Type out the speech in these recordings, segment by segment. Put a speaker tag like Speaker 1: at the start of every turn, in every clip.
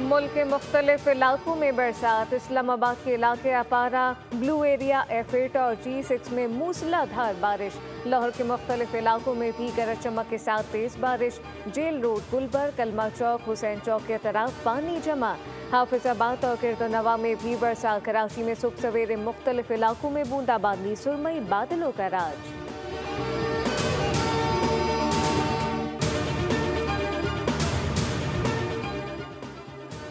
Speaker 1: मुल्क के मुख्तलिफ इलाकों में बरसात। इस्लामाबाद के इलाके अपारा, ब्लू एरिया, F8 और G6 में मूसलाधार बारिश। लाहौर के मुख्तलिफ इलाकों में भी गरज चमक के साथ तेज बारिश। जेल रोड, गुलबर, कलमा चौक, हुसैन चौक के तरफ पानी जमा। हाफिजाबाद और किरदनवा में भी बरसात। कराची में सुबह सवेरे मुख्तलिफ इलाकों में बूंदाबांदी, सुरमई बादलों का राज।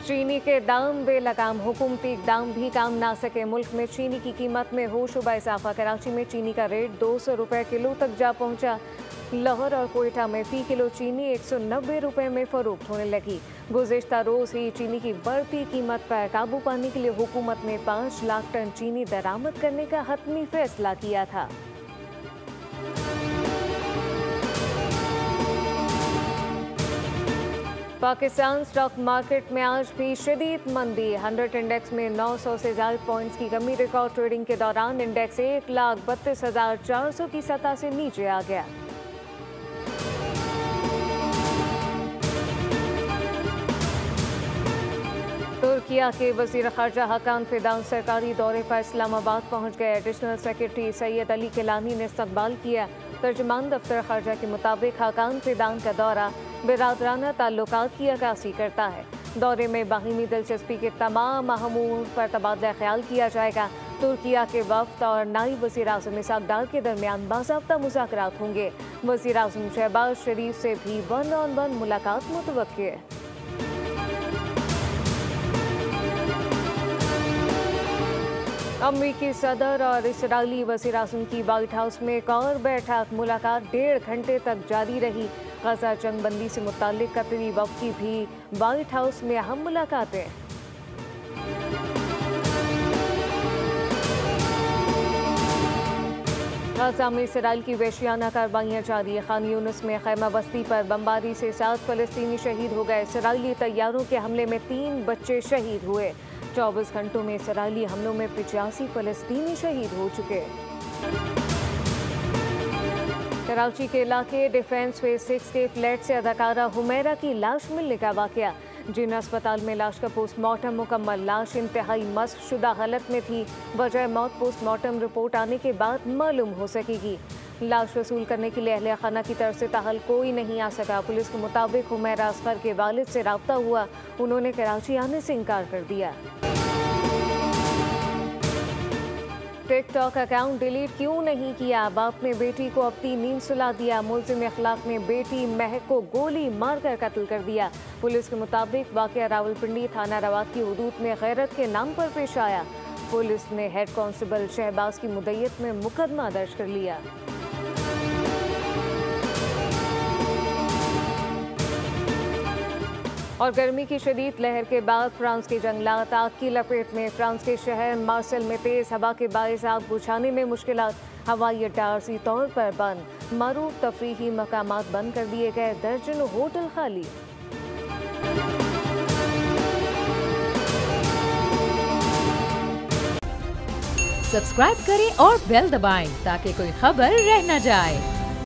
Speaker 1: चीनी के दाम बेलगाम, हुकूमती इक़दाम भी काम ना सके। मुल्क में चीनी की कीमत में हो शुबा इजाफा। कराची में चीनी का रेट 200 रुपये किलो तक जा पहुंचा। लाहौर और कोयटा में फी किलो चीनी 190 रुपये में फरोख्त होने लगी। गुज़िश्ता रोज़ ही चीनी की बढ़ती कीमत पर काबू पाने के लिए हुकूमत ने 5 लाख टन चीनी दरामद करने का हतमी फैसला किया था। पाकिस्तान स्टॉक मार्केट में आज भी शदीद मंदी। 100 इंडेक्स में 900 से ज्यादा पॉइंट्स की कमी। रिकॉर्ड ट्रेडिंग के दौरान इंडेक्स 1,32,400 की सतह से नीचे आ गया। तुर्किया के वज़ीर ख़ारजा हकान फिदान सरकारी दौरे पर इस्लामाबाद पहुंच गए। एडिशनल सेक्रेटरी सैयद अली किलानी ने इस्तकबाल किया। तर्जुमान दफ्तर ख़ारजा के मुताबिक हकान फिदान का दौरा बिरादराना ताल्लुकात की अक्कासी करता है। दौरे में बाहिमी दिलचस्पी के तमाम अहम उमूर पर तबादला ख्याल किया जाएगा। तुर्किया के वफ़द और नायब वज़ीर आज़म इसहाक़ डार के दरमियान बाज़ाब्ता मुज़ाकरात होंगे। वज़ीर आज़म शहबाज शरीफ से भी 1-on-1 मुलाकात मुतवक्किल है। अमरीकी सदर और इसराइली वज़ीर आज़म की व्हाइट हाउस में एक और बैठक। मुलाकात 1.5 घंटे तक जारी रही। गजा जंग बंदी से मुताल्लिक कतरी वफ़द की भी व्हाइट हाउस में अहम मुलाकातें। गजा में इसराइल की वहशियाना कार्रवाइयाँ जारी। खान यूनिस में खैमा बस्ती पर बमबारी से 7 फ़लस्तीनी शहीद हो गए। इसराइली तैयारों के हमले में 3 बच्चे शहीद हुए। 24 घंटों में इसराइली हमलों में 85 फ़लस्तीनी शहीद हो चुके। कराची के इलाके डिफेंस फेज 6 के फ्लैट से अदाकारा हुमैरा की लाश मिलने का वाकया। जिन अस्पताल में लाश का पोस्टमार्टम मुकम्मल। लाश इंतहाई मस्क शुदा हालत में थी। वजह मौत पोस्टमार्टम रिपोर्ट आने के बाद मालूम हो सकेगी। लाश वसूल करने के लिए अहले खाना की तरफ से ताहल कोई नहीं आ सका। पुलिस के मुताबिक हुमैरा असगर के वालिद से राब्ता हुआ, उन्होंने कराची आने से इनकार कर दिया। टिकटॉक अकाउंट डिलीट क्यों नहीं किया? बाप ने बेटी को अपनी नींद सुला दिया। मुल्जिम अखलाक ने बेटी महक को गोली मारकर कत्ल कर दिया। पुलिस के मुताबिक वाकया रावलपिंडी थाना रवात की हुदूद में गैरत के नाम पर पेश आया। पुलिस ने हेड कांस्टेबल शहबाज की मुद्दत में मुकदमा दर्ज कर लिया। और गर्मी की शदीद लहर के बाद फ्रांस के जंगलात आग की लपेट में। फ्रांस के शहर मार्सेल में तेज हवा के बायस आग बुझाने में मुश्किलात। हवाई अड्डा आर्जी तौर पर बंद। मरूफ तफरीही मकामात बंद कर दिए गए। दर्जनों होटल खाली।
Speaker 2: सब्सक्राइब करें और बेल दबाएं ताकि कोई खबर रह न जाए।